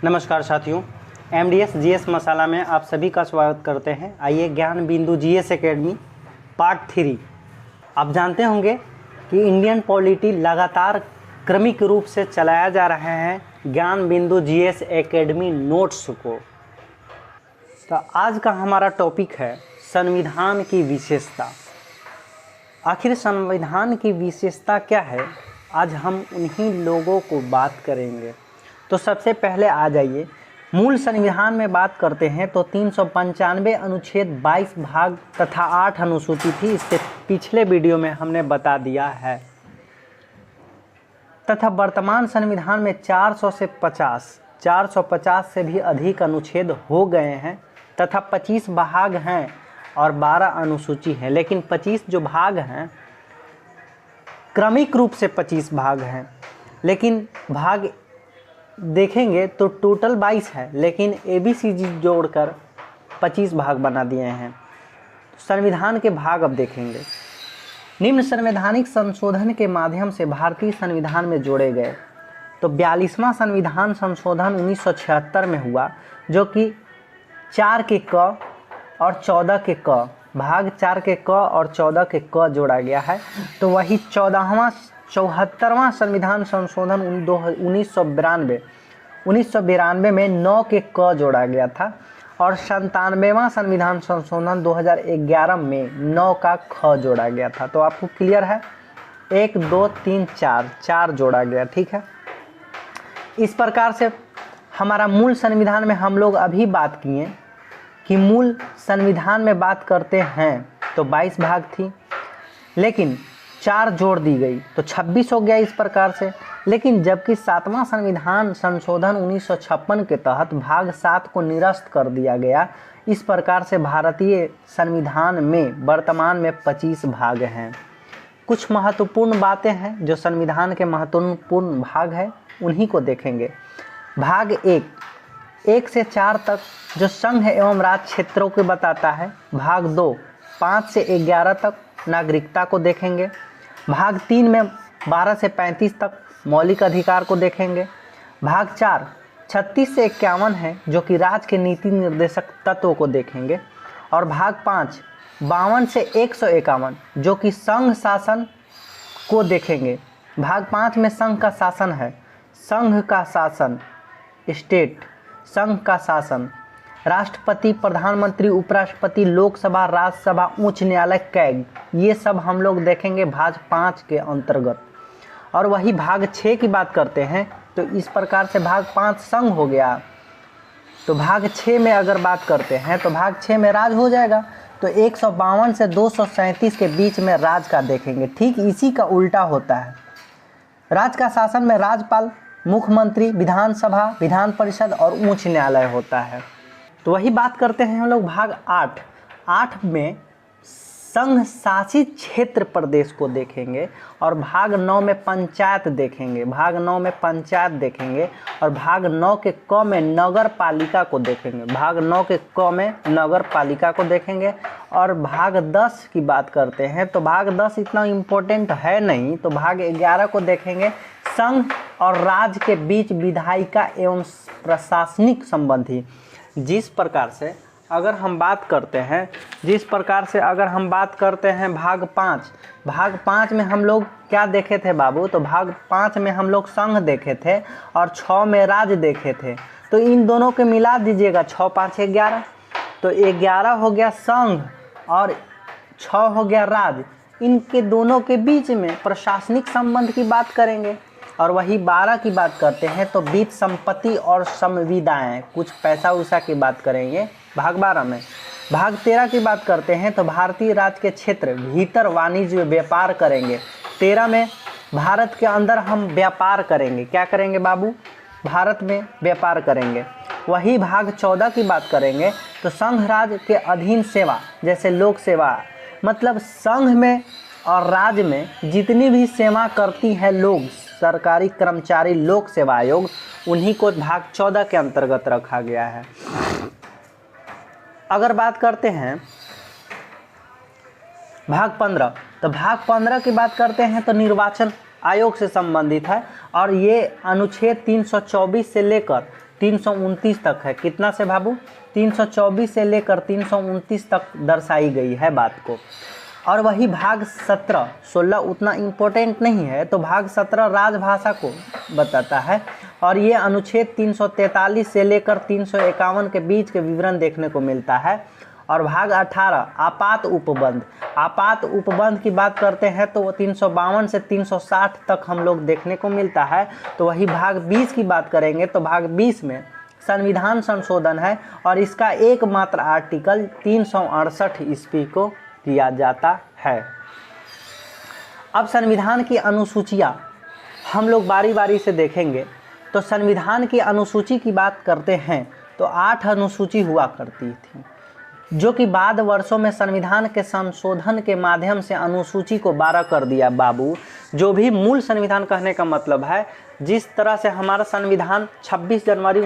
नमस्कार साथियों, MDS GS मसाला में आप सभी का स्वागत करते हैं। आइए ज्ञान बिंदु जीएस एकेडमी पार्ट 3। आप जानते होंगे कि इंडियन पॉलिटी लगातार क्रमिक रूप से चलाया जा रहा है ज्ञान बिंदु जीएस एकेडमी नोट्स को। तो आज का हमारा टॉपिक है संविधान की विशेषता। आखिर संविधान की विशेषता क्या है, आज हम उन्हीं लोगों को बात करेंगे। तो सबसे पहले आ जाइए मूल संविधान में बात करते हैं तो 395 अनुच्छेद 22 भाग तथा 8 अनुसूची थी। इसके पिछले वीडियो में हमने बता दिया है। तथा वर्तमान संविधान में 450 से भी अधिक अनुच्छेद हो गए हैं तथा 25 भाग हैं और 12 अनुसूची हैं। लेकिन 25 जो भाग हैं क्रमिक रूप से 25 भाग हैं, लेकिन भाग देखेंगे तो टोटल 22 है, लेकिन ABCD जोड़कर 25 भाग बना दिए हैं। संविधान के भाग अब देखेंगे। निम्न संवैधानिक संशोधन के माध्यम से भारतीय संविधान में जोड़े गए। तो 42वां संविधान संशोधन 1976 में हुआ, जो कि 4 के क और 14 के क, भाग 4 के क और 14 के क जोड़ा गया है। तो वही 74वां संविधान संशोधन 1992 में 9 के क जोड़ा गया था और 97वां संविधान संशोधन 2011 में 9 का ख जोड़ा गया था। तो आपको क्लियर है, 1 2 3 4 जोड़ा गया। ठीक है, इस प्रकार से हमारा मूल संविधान में हम लोग अभी बात किए कि मूल संविधान में बात करते हैं तो 22 भाग थी, लेकिन 4 जोड़ दी गई तो 26 हो गया इस प्रकार से। लेकिन जबकि 7वां संविधान संशोधन 1956 के तहत भाग 7 को निरस्त कर दिया गया। इस प्रकार से भारतीय संविधान में वर्तमान में 25 भाग हैं। कुछ महत्वपूर्ण बातें हैं जो संविधान के महत्वपूर्ण भाग हैं, उन्हीं को देखेंगे। भाग 1 से 4 तक जो संघ एवं राज्य क्षेत्रों को बताता है। भाग 2 5 से 11 तक नागरिकता को देखेंगे। भाग 3 में 12 से 35 तक मौलिक अधिकार को देखेंगे। भाग 4 36 से 51 है, जो कि राज्य के नीति निर्देशक तत्वों को देखेंगे। और भाग 5 52 से 151, जो कि संघ शासन को देखेंगे। भाग 5 में संघ का शासन है, संघ का शासन, स्टेट, संघ का शासन, राष्ट्रपति, प्रधानमंत्री, उपराष्ट्रपति, लोकसभा, राज्यसभा, उच्च न्यायालय, कैग, ये सब हम लोग देखेंगे भाग 5 के अंतर्गत। और वही भाग 6 की बात करते हैं तो इस प्रकार से भाग 5 संघ हो गया। तो भाग 6 में अगर बात करते हैं तो भाग 6 में राज हो जाएगा। तो 152 से 237 के बीच में राज का देखेंगे। ठीक इसी का उल्टा होता है। राज्य का शासन में राज्यपाल, मुख्यमंत्री, विधानसभा, विधान परिषद और उच्च न्यायालय होता है। तो वही बात करते हैं हम लोग भाग 8 में संघ शासित क्षेत्र प्रदेश को देखेंगे। और भाग 9 में पंचायत देखेंगे। भाग 9 में पंचायत देखेंगे। और भाग 9 के क में नगर पालिका को देखेंगे। भाग 9 के क में नगर पालिका को देखेंगे। और भाग 10 की बात करते हैं तो भाग 10 इतना इम्पोर्टेंट है नहीं। तो भाग 11 को देखेंगे, संघ और राज्य के बीच विधायिका एवं प्रशासनिक संबंधी। जिस प्रकार से अगर हम बात करते हैं भाग 5 में हम लोग क्या देखे थे बाबू। तो भाग 5 में हम लोग संघ देखे थे और 6 में राज्य देखे थे। तो इन दोनों के मिला दीजिएगा, 6 5 11। तो 11 हो गया संघ और 6 हो गया राज्य। इनके दोनों के बीच में प्रशासनिक संबंध की बात करेंगे। और वही 12 की बात करते हैं तो वित्त, संपत्ति और संविदाएं, कुछ पैसा वैसा की बात करेंगे भाग 12 में। भाग 13 की बात करते हैं तो भारतीय राज्य के क्षेत्र भीतर वाणिज्य व्यापार करेंगे। 13 में भारत के अंदर हम व्यापार करेंगे। क्या करेंगे बाबू, भारत में व्यापार करेंगे। वही भाग 14 की बात करेंगे तो संघ राज्य के अधीन सेवा, जैसे लोक सेवा, मतलब संघ में और राज्य में जितनी भी सेवा करती है लोग, सरकारी कर्मचारी, लोक सेवा आयोग, उन्हीं को भाग 14 के अंतर्गत रखा गया है। अगर बात करते हैं भाग 15, तो भाग 15 की बात करते हैं तो निर्वाचन आयोग से संबंधित है और ये अनुच्छेद 324 से लेकर 329 तक है। कितना से बाबू? 324 से लेकर 329 तक दर्शाई गई है बात को। और वही भाग 17, 16 उतना इम्पोर्टेंट नहीं है, तो भाग 17 राजभाषा को बताता है और ये अनुच्छेद 343 से लेकर 351 के बीच के विवरण देखने को मिलता है। और भाग 18 आपात उपबंध, आपात उपबंध की बात करते हैं तो वो 352 से 360 तक हम लोग देखने को मिलता है। तो वही भाग 20 की बात करेंगे तो भाग 20 में संविधान संशोधन है और इसका एकमात्र आर्टिकल 368 ईस्वी को किया जाता है। अब संविधान की अनुसूचियाँ हम लोग बारी बारी से देखेंगे। तो संविधान की अनुसूची की बात करते हैं तो 8 अनुसूची हुआ करती थी, जो कि बाद वर्षों में संविधान के संशोधन के माध्यम से अनुसूची को 12 कर दिया बाबू। जो भी मूल संविधान कहने का मतलब है, जिस तरह से हमारा संविधान 26 जनवरी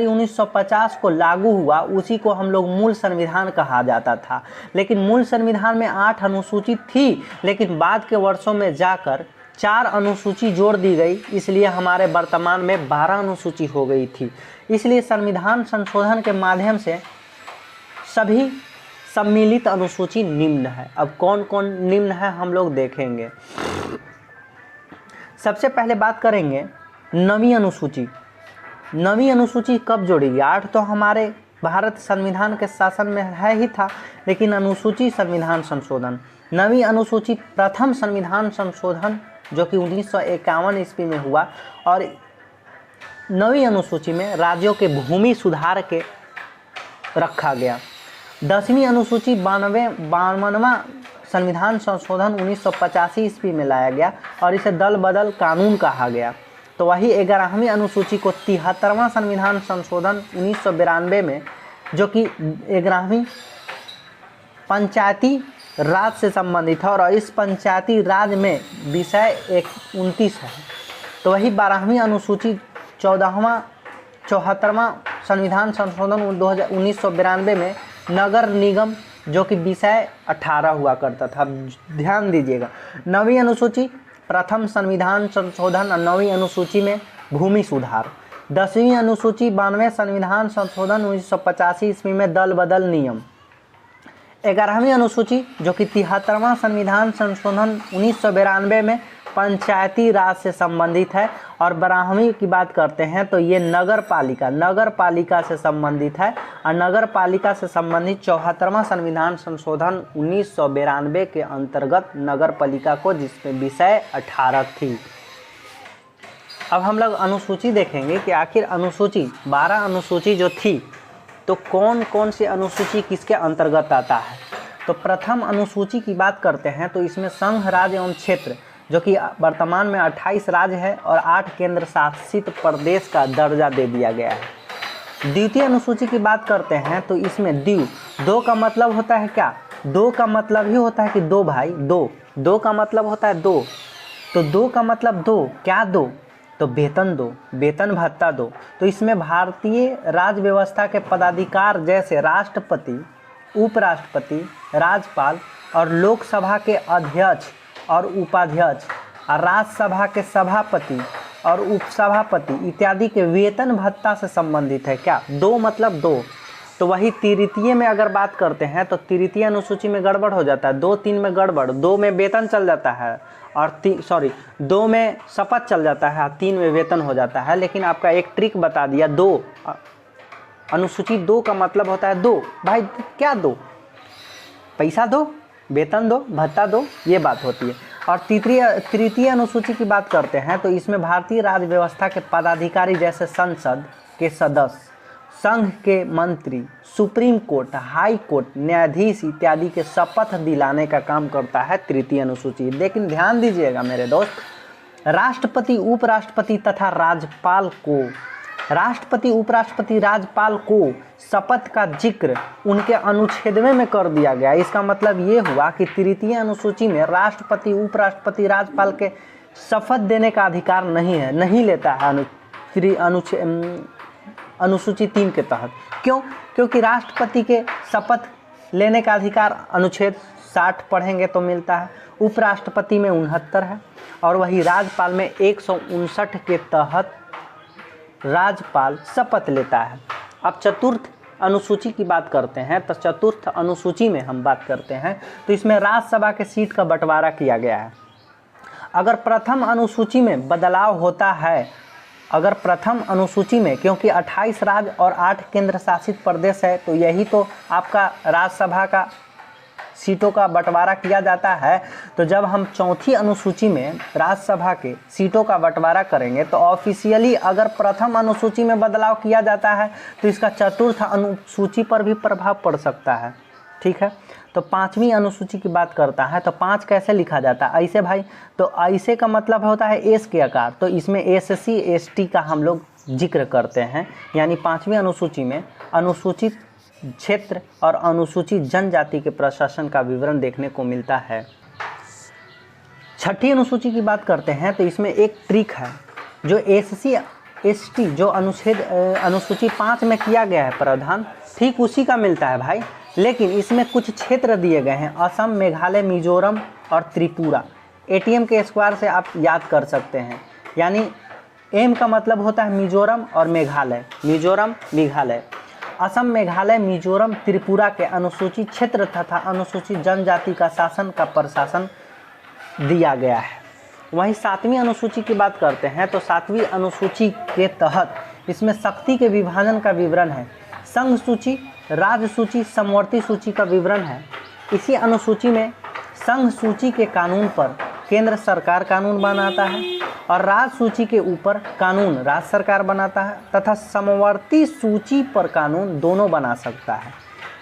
1950 को लागू हुआ, उसी को हम लोग मूल संविधान कहा जाता था। लेकिन मूल संविधान में 8 अनुसूची थी, लेकिन बाद के वर्षों में जाकर 4 अनुसूची जोड़ दी गई, इसलिए हमारे वर्तमान में 12 अनुसूची हो गई थी। इसलिए संविधान संशोधन के माध्यम से सभी सम्मिलित अनुसूची निम्न है। अब कौन कौन निम्न है हम लोग देखेंगे। सबसे पहले बात करेंगे नवीं अनुसूची। नवीं अनुसूची कब जोड़ी गई? 8 तो हमारे भारत संविधान के शासन में है ही था, लेकिन अनुसूची संविधान संशोधन, नवीं अनुसूची प्रथम संविधान संशोधन जो कि 1951 ईस्वी में हुआ। और नवीं अनुसूची में राज्यों के भूमि सुधार के रखा गया। 10वीं अनुसूची 52वां संविधान संशोधन 1985 ईस्वी में लाया गया और इसे दल बदल कानून कहा गया। तो वही 11वीं अनुसूची को 73वां संविधान संशोधन 1992 में, जो कि 11वीं पंचायती राज से संबंधित है और इस पंचायती राज में विषय 29 है। तो वही 12वीं अनुसूची 74वां संविधान संशोधन 1992 में नगर निगम, जो कि विषय 18 हुआ करता था। ध्यान दीजिएगा, नवीं अनुसूची प्रथम संविधान संशोधन और नवीं अनुसूची में भूमि सुधार। 10वीं अनुसूची 92वें संविधान संशोधन 1985 ईस्वी में दल बदल नियम। 11वीं अनुसूची जो कि 73वां संविधान संशोधन 1992 में पंचायती राज से संबंधित है। और 12वीं की बात करते हैं तो ये नगर पालिका से संबंधित है और नगर पालिका से संबंधित 74वां संविधान संशोधन 1992 के अंतर्गत नगर पालिका को, जिसमें विषय 18 थी। अब हम लोग अनुसूची देखेंगे कि आखिर अनुसूची 12 अनुसूची जो थी तो कौन कौन सी अनुसूची किसके अंतर्गत आता है। तो प्रथम अनुसूची की बात करते हैं तो इसमें संघ, राज्य एवं क्षेत्र, जो कि वर्तमान में 28 राज्य है और 8 केंद्र शासित प्रदेश का दर्जा दे दिया गया है। द्वितीय अनुसूची की बात करते हैं तो इसमें दो का मतलब होता है क्या? दो का मतलब ही होता है कि दो भाई, दो का मतलब होता है दो। तो दो का मतलब दो, क्या दो? तो वेतन दो, वेतन भत्ता दो। तो इसमें भारतीय राज्य व्यवस्था के पदाधिकार जैसे राष्ट्रपति, उपराष्ट्रपति, राज्यपाल और लोकसभा के अध्यक्ष और उपाध्यक्ष और राज्यसभा के सभापति और उपसभापति इत्यादि के वेतन भत्ता से संबंधित है। क्या? दो मतलब दो। तो वही तृतीय में अगर बात करते हैं तो तृतीय अनुसूची में गड़बड़ हो जाता है। 2, 3 में गड़बड़, 2 में वेतन चल जाता है और 2 में शपथ चल जाता है, 3 में वेतन हो जाता है। लेकिन आपका एक ट्रिक बता दिया, 2 अनुसूची 2 का मतलब होता है दो भाई। क्या दो? पैसा दो, वेतन दो, भत्ता दो, ये बात होती है। और तृतीय अनुसूची की बात करते हैं तो इसमें भारतीय राज्य व्यवस्था के पदाधिकारी जैसे संसद के सदस्य, संघ के मंत्री, सुप्रीम कोर्ट, हाई कोर्ट, न्यायाधीश इत्यादि के शपथ दिलाने का काम करता है तृतीय अनुसूची। लेकिन ध्यान दीजिएगा मेरे दोस्त, राष्ट्रपति, उपराष्ट्रपति तथा राष्ट्रपति, उपराष्ट्रपति, राज्यपाल को शपथ का जिक्र उनके अनुच्छेदों में कर दिया गया। इसका मतलब ये हुआ कि तृतीय अनुसूची में राष्ट्रपति, उपराष्ट्रपति, राज्यपाल के शपथ देने का अधिकार नहीं है, नहीं लेता है अनुसूची 3 के तहत। क्यों? क्योंकि राष्ट्रपति के शपथ लेने का अधिकार अनुच्छेद 60 पढ़ेंगे तो मिलता है, उपराष्ट्रपति में 69 है और वही राज्यपाल में 159 के तहत राज्यपाल शपथ लेता है। अब चतुर्थ अनुसूची की बात करते हैं, तो चतुर्थ अनुसूची में हम बात करते हैं तो इसमें राज्यसभा के सीट का बंटवारा किया गया है। अगर प्रथम अनुसूची में बदलाव होता है, अगर प्रथम अनुसूची में, क्योंकि 28 राज्य और 8 केंद्र शासित प्रदेश है, तो यही तो आपका राज्यसभा का सीटों का बंटवारा किया जाता है। तो जब हम चौथी अनुसूची में राज्यसभा के सीटों का बंटवारा करेंगे तो ऑफिशियली अगर प्रथम अनुसूची में बदलाव किया जाता है तो इसका चतुर्थ अनुसूची पर भी प्रभाव पड़ सकता है। ठीक है, तो पांचवी अनुसूची की बात करता है तो 5 कैसे लिखा जाता है? ऐसे भाई, तो ऐसे का मतलब होता है एस के आकार, तो इसमें SC ST का हम लोग जिक्र करते हैं। यानी पांचवी अनुसूची में अनुसूचित क्षेत्र और अनुसूचित जनजाति के प्रशासन का विवरण देखने को मिलता है। छठी अनुसूची की बात करते हैं तो इसमें एक ट्रिक है, जो SC ST जो अनुसूची 5 में किया गया है प्रावधान, ठीक उसी का मिलता है भाई, लेकिन इसमें कुछ क्षेत्र दिए गए हैं, असम, मेघालय, मिजोरम और त्रिपुरा। ATM के स्क्वायर से आप याद कर सकते हैं, यानी एम का मतलब होता है मिजोरम और मेघालय, मिजोरम मेघालय, असम, मेघालय, मिजोरम, त्रिपुरा के अनुसूचित क्षेत्र तथा अनुसूचित जनजाति का शासन का प्रशासन दिया गया है। वहीं 7वीं अनुसूची की बात करते हैं तो 7वीं अनुसूची के तहत इसमें शक्ति के विभाजन का विवरण है। संघ सूची, राज्य सूची, समवर्ती सूची का विवरण है। इसी अनुसूची में संघ सूची के कानून पर केंद्र सरकार कानून बनाता है और राज्य सूची के ऊपर कानून राज्य सरकार बनाता है तथा समवर्ती सूची पर कानून दोनों बना सकता है।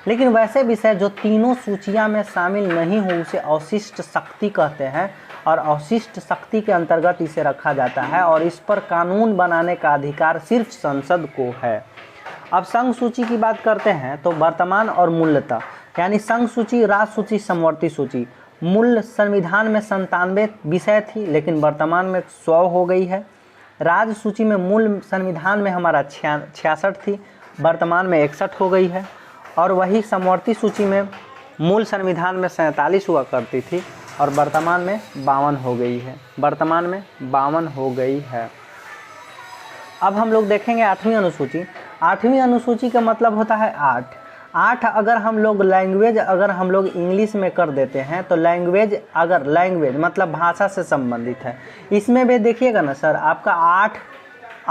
लेकिन वैसे विषय जो तीनों सूचियां में शामिल नहीं हो उसे अवशिष्ट शक्ति कहते हैं और अवशिष्ट शक्ति के अंतर्गत इसे रखा जाता है और इस पर कानून बनाने का अधिकार सिर्फ संसद को है। अब संघ सूची की बात करते हैं तो वर्तमान और मूलतः, यानी संघ सूची, राज्य सूची, समवर्ती सूची। मूल संविधान में 97 विषय थी लेकिन वर्तमान में 100 हो गई है। राज्य सूची में मूल संविधान में हमारा 66 थी, वर्तमान में 61 हो गई है। और वही समवर्ती सूची में मूल संविधान में 47 हुआ करती थी और वर्तमान में 52 हो गई है, वर्तमान में 52 हो गई है। अब हम लोग देखेंगे 8वीं अनुसूची। 8वीं अनुसूची का मतलब होता है 8 अगर हम लोग लैंग्वेज, अगर हम लोग इंग्लिश में कर देते हैं तो लैंग्वेज, अगर लैंग्वेज मतलब भाषा से संबंधित है, इसमें भी देखिएगा ना सर, आपका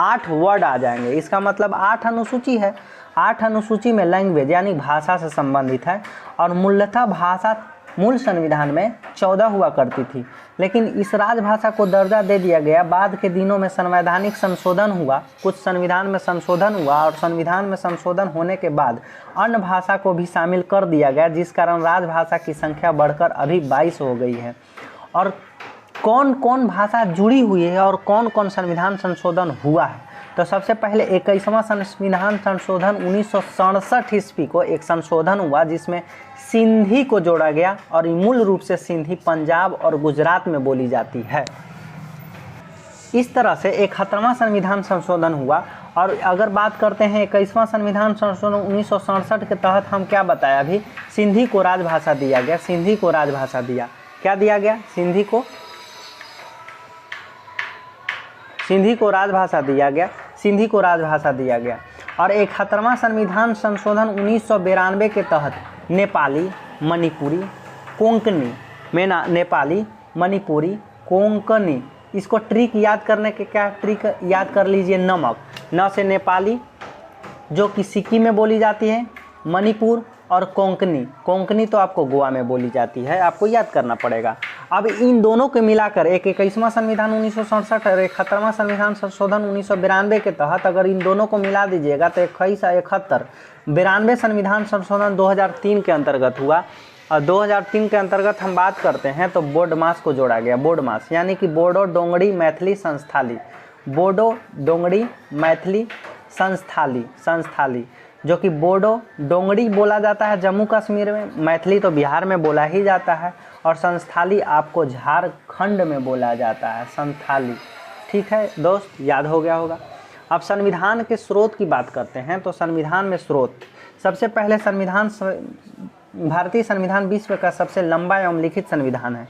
8 वर्ड आ जाएंगे। इसका मतलब 8 अनुसूची है। 8 अनुसूची में लैंग्वेज यानी भाषा से संबंधित है और मूलतः भाषा मूल संविधान में 14 हुआ करती थी, लेकिन इस राजभाषा को दर्जा दे दिया गया। बाद के दिनों में संवैधानिक संशोधन हुआ, कुछ संविधान में संशोधन हुआ और संविधान में संशोधन होने के बाद अन्य भाषा को भी शामिल कर दिया गया, जिस कारण राजभाषा की संख्या बढ़कर अभी 22 हो गई है। और कौन कौन भाषा जुड़ी हुई है और कौन कौन संविधान संशोधन हुआ है, तो सबसे पहले 21वां संविधान संशोधन 1967 ईस्वी को एक संशोधन हुआ जिसमें सिंधी को जोड़ा गया और मूल रूप से सिंधी पंजाब और गुजरात में बोली जाती है। इस तरह से 71वां संविधान संशोधन हुआ। और अगर बात करते हैं 21वां संविधान संशोधन 1967 के तहत हम क्या बताया, अभी सिंधी को राजभाषा दिया गया, सिंधी को राजभाषा दिया, क्या दिया गया, सिंधी को राजभाषा दिया गया, सिंधी को राजभाषा दिया गया। और 71वां संविधान संशोधन 1992 के तहत नेपाली, मणिपुरी, कोंकणी में नेपाली, मणिपुरी, कोंकणी, इसको ट्रिक याद करने के, क्या ट्रिक याद कर लीजिए, नमक, न से नेपाली जो कि सिक्किम में बोली जाती है, मणिपुर और कोंकणी तो आपको गोवा में बोली जाती है, आपको याद करना पड़ेगा। अब इन दोनों को मिलाकर एक 21वां संविधान 1967 और 71वां संविधान संशोधन 1992 के तहत अगर इन दोनों को मिला दीजिएगा तो 21 और 71 92 संविधान संशोधन 2003 के अंतर्गत हुआ। और 2003 के अंतर्गत हम बात करते हैं तो बोडमास को जोड़ा गया, बोडमास यानी कि बोडो डोंगरी मैथिली संस्थाली, बोडो डोंगरी मैथिली संस्थाली जो कि बोडो डोंगरी बोला जाता है जम्मू कश्मीर में, मैथिली तो बिहार में बोला ही जाता है और संस्थाली आपको झारखंड में बोला जाता है, संस्थाली। ठीक है दोस्त, याद हो गया होगा। अब संविधान के स्रोत की बात करते हैं तो संविधान में स्रोत, सबसे पहले भारतीय संविधान विश्व का सबसे लंबा एवं लिखित संविधान है।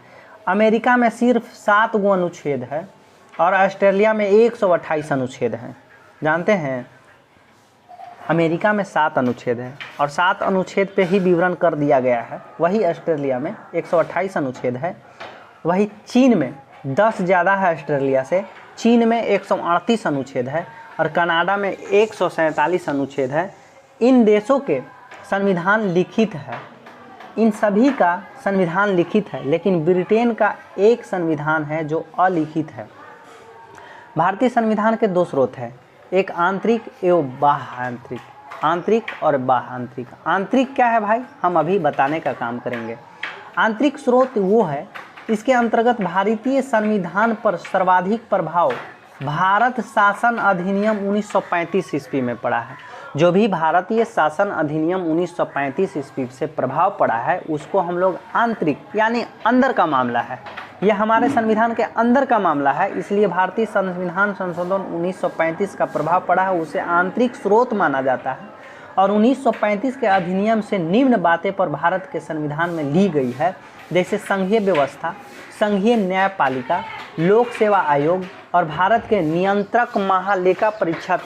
अमेरिका में सिर्फ 7 गो अनुच्छेद है और ऑस्ट्रेलिया में 128 अनुच्छेद हैं। जानते हैं अमेरिका में 7 अनुच्छेद हैं और 7 अनुच्छेद पे ही विवरण कर दिया गया है। वही ऑस्ट्रेलिया में 128 अनुच्छेद है। वही चीन में 10 ज़्यादा है ऑस्ट्रेलिया से। चीन में 138 अनुच्छेद है और कनाडा में 147 अनुच्छेद है। इन देशों के संविधान लिखित है, इन सभी का संविधान लिखित है, लेकिन ब्रिटेन का एक संविधान है जो अलिखित है। भारतीय संविधान के 2 स्रोत हैं, एक आंतरिक एवं बाह्य आंतरिक। आंतरिक और बाह्य आंतरिक। आंतरिक क्या है भाई, हम अभी बताने का काम करेंगे। आंतरिक स्रोत वो है, इसके अंतर्गत भारतीय संविधान पर सर्वाधिक प्रभाव भारत शासन अधिनियम 1935 ईस्वी में पड़ा है। जो भी भारतीय शासन अधिनियम 1935 ईस्वी से प्रभाव पड़ा है उसको हम लोग आंतरिक यानी अंदर का मामला है, यह हमारे संविधान के अंदर का मामला है, इसलिए भारतीय संविधान संशोधन 1935 का प्रभाव पड़ा है, उसे आंतरिक स्रोत माना जाता है। और 1935 के अधिनियम से निम्न बातें पर भारत के संविधान में ली गई है, जैसे संघीय व्यवस्था, संघीय न्यायपालिका, लोक सेवा आयोग और भारत के नियंत्रक महालेखा परीक्षक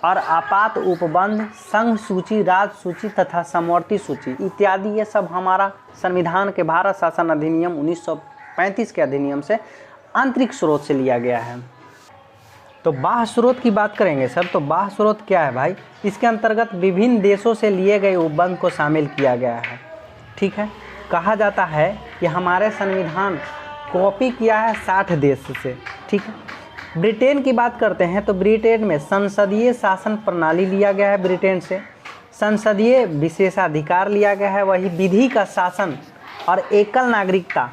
और आपात उपबंध, संघ सूची, राज्य सूची तथा समवर्ती सूची इत्यादि, ये सब हमारा संविधान के भारत शासन अधिनियम 1935 के अधिनियम से आंतरिक स्रोत से लिया गया है। तो बाह्य स्रोत की बात करेंगे सर, तो बाह्य स्रोत क्या है भाई, इसके अंतर्गत विभिन्न देशों से लिए गए उपबंध को शामिल किया गया है। ठीक है, कहा जाता है कि हमारे संविधान कॉपी किया है 60 देश से। ठीक है, ब्रिटेन की बात करते हैं तो ब्रिटेन में संसदीय शासन प्रणाली लिया गया है, ब्रिटेन से संसदीय विशेषाधिकार लिया गया है, वही विधि का शासन और एकल नागरिकता,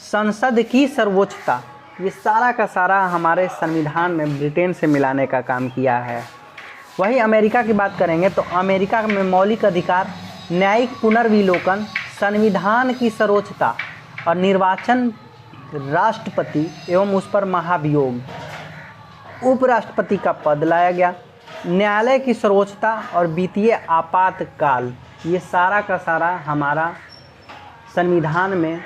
संसद की सर्वोच्चता, ये सारा का सारा हमारे संविधान में ब्रिटेन से मिलाने का काम किया है। वही अमेरिका की बात करेंगे तो अमेरिका में मौलिक अधिकार, न्यायिक पुनर्विलोकन, संविधान की सर्वोच्चता और निर्वाचन, राष्ट्रपति एवं उस पर महाभियोग, उपराष्ट्रपति का पद लाया गया, न्यायालय की सर्वोच्चता और वित्तीय आपातकाल, ये सारा का सारा हमारा संविधान में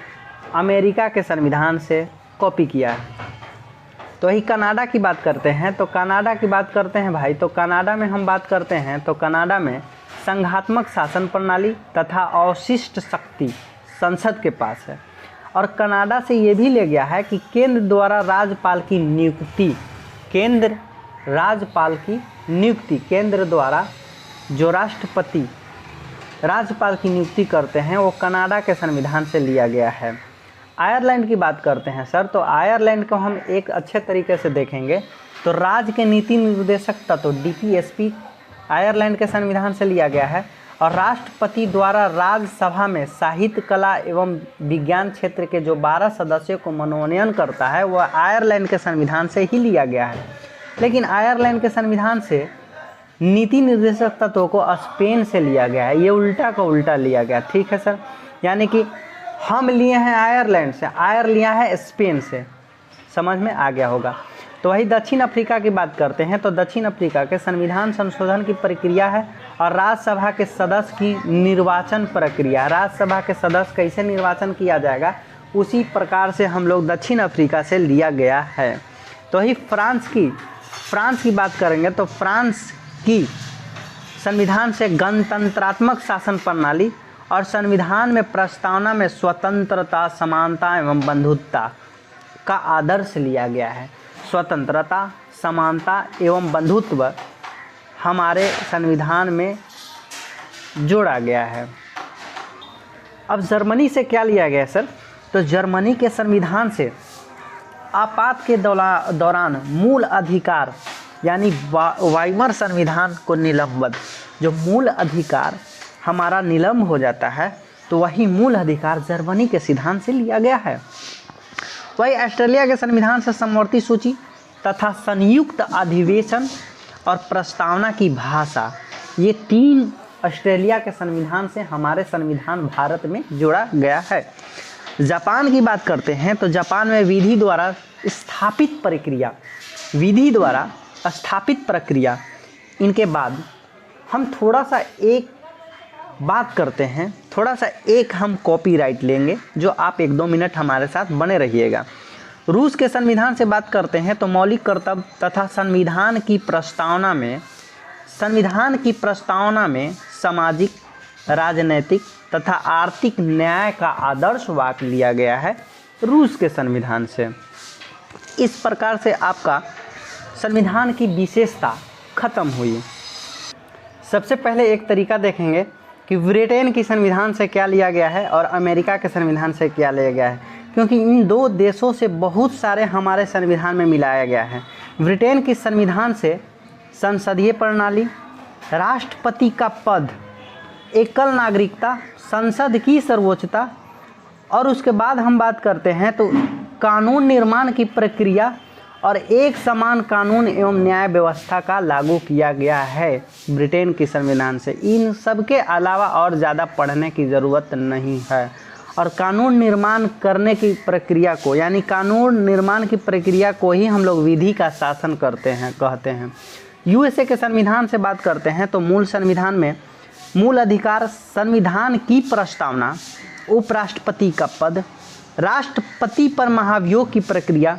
अमेरिका के संविधान से कॉपी किया है। तो वही कनाडा की बात करते हैं तो कनाडा की बात करते हैं भाई, तो कनाडा में हम बात करते हैं तो कनाडा में संघात्मक शासन प्रणाली तथा अवशिष्ट शक्ति संसद के पास है। और कनाडा से ये भी ले गया है कि केंद्र द्वारा राज्यपाल की नियुक्ति, केंद्र राज्यपाल की नियुक्ति, केंद्र द्वारा जो राष्ट्रपति राज्यपाल की नियुक्ति करते हैं वो कनाडा के संविधान से लिया गया है। आयरलैंड की बात करते हैं सर, तो आयरलैंड को हम एक अच्छे तरीके से देखेंगे तो राज्य के नीति निर्देशक तत्व DPSP आयरलैंड के संविधान से लिया गया है। और राष्ट्रपति द्वारा राज्यसभा में साहित्य, कला एवं विज्ञान क्षेत्र के जो 12 सदस्यों को मनोनयन करता है वह आयरलैंड के संविधान से ही लिया गया है। लेकिन आयरलैंड के संविधान से नीति निर्देशक तत्वों को स्पेन से लिया गया है, ये उल्टा का उल्टा लिया गया। ठीक है सर, यानी कि हम लिए हैं आयरलैंड से, आयर लिया है स्पेन से, समझ में आ गया होगा। तो वही दक्षिण अफ्रीका की बात करते हैं तो दक्षिण अफ्रीका के संविधान संशोधन की प्रक्रिया है और राज्यसभा के सदस्य की निर्वाचन प्रक्रिया, राज्यसभा के सदस्य कैसे निर्वाचन किया जाएगा उसी प्रकार से हम लोग दक्षिण अफ्रीका से लिया गया है। तो वही फ्रांस की बात करेंगे तो फ्रांस की संविधान से गणतंत्रात्मक शासन प्रणाली और संविधान में प्रस्तावना में स्वतंत्रता, समानता एवं बंधुत्व का आदर्श लिया गया है। स्वतंत्रता, समानता एवं बंधुत्व हमारे संविधान में जोड़ा गया है। अब जर्मनी से क्या लिया गया सर, तो जर्मनी के संविधान से आपात के दौरान मूल अधिकार यानी वाइमर संविधान को निलंबित, जो मूल अधिकार हमारा निलंब हो जाता है तो वही मूल अधिकार जर्मनी के सिद्धांत से लिया गया है। वही ऑस्ट्रेलिया के संविधान से समवर्ती सूची तथा संयुक्त अधिवेशन और प्रस्तावना की भाषा, ये 3 ऑस्ट्रेलिया के संविधान से हमारे संविधान भारत में जोड़ा गया है। जापान की बात करते हैं तो जापान में विधि द्वारा स्थापित प्रक्रिया, इनके बाद हम थोड़ा सा एक बात करते हैं, थोड़ा सा एक हम कॉपीराइट लेंगे जो आप 1-2 मिनट हमारे साथ बने रहिएगा। रूस के संविधान से बात करते हैं तो मौलिक कर्तव्य तथा संविधान की प्रस्तावना में सामाजिक, राजनैतिक तथा आर्थिक न्याय का आदर्श वाक्य लिया गया है रूस के संविधान से। इस प्रकार से आपका संविधान की विशेषता खत्म हुई। सबसे पहले एक तरीका देखेंगे कि ब्रिटेन की संविधान से क्या लिया गया है और अमेरिका के संविधान से क्या लिया गया है, क्योंकि इन दो देशों से बहुत सारे हमारे संविधान में मिलाया गया है। ब्रिटेन की संविधान से संसदीय प्रणाली, राष्ट्रपति का पद, एकल नागरिकता, संसद की सर्वोच्चता और उसके बाद हम बात करते हैं तो कानून निर्माण की प्रक्रिया और एक समान कानून एवं न्याय व्यवस्था का लागू किया गया है ब्रिटेन की संविधान से। इन सब के अलावा और ज़्यादा पढ़ने की ज़रूरत नहीं है। और कानून निर्माण करने की प्रक्रिया को, यानी कानून निर्माण की प्रक्रिया को ही हम लोग विधि का शासन कहते हैं। यूएसए के संविधान से बात करते हैं तो मूल संविधान में मूल अधिकार, संविधान की प्रस्तावना, उपराष्ट्रपति का पद, राष्ट्रपति पर महाभियोग की प्रक्रिया,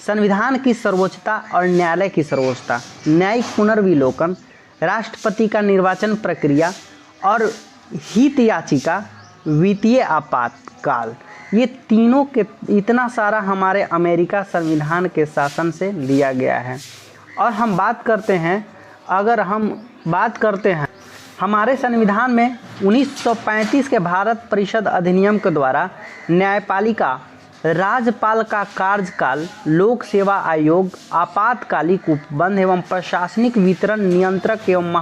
संविधान की सर्वोच्चता और न्यायालय की सर्वोच्चता, न्यायिक पुनर्विलोकन, राष्ट्रपति का निर्वाचन प्रक्रिया और हित याचिका, वित्तीय आपातकाल, ये तीनों के इतना सारा हमारे अमेरिका संविधान के शासन से लिया गया है। और हम बात करते हैं हमारे संविधान में 1935 के भारत परिषद अधिनियम के द्वारा न्यायपालिका, राज्यपाल का कार्यकाल, लोक सेवा आयोग, आपातकालिक उपबंध एवं प्रशासनिक वितरण नियंत्रक एवं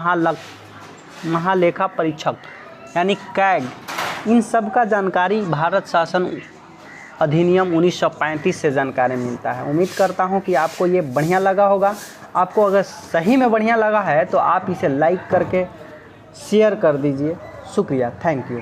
महालेखा परीक्षक यानी कैग, इन सब का जानकारी भारत शासन अधिनियम 1935 से जानकारी मिलता है। उम्मीद करता हूं कि आपको ये बढ़िया लगा होगा। आपको अगर सही में बढ़िया लगा है तो आप इसे लाइक करके शेयर कर दीजिए। शुक्रिया, थैंक यू।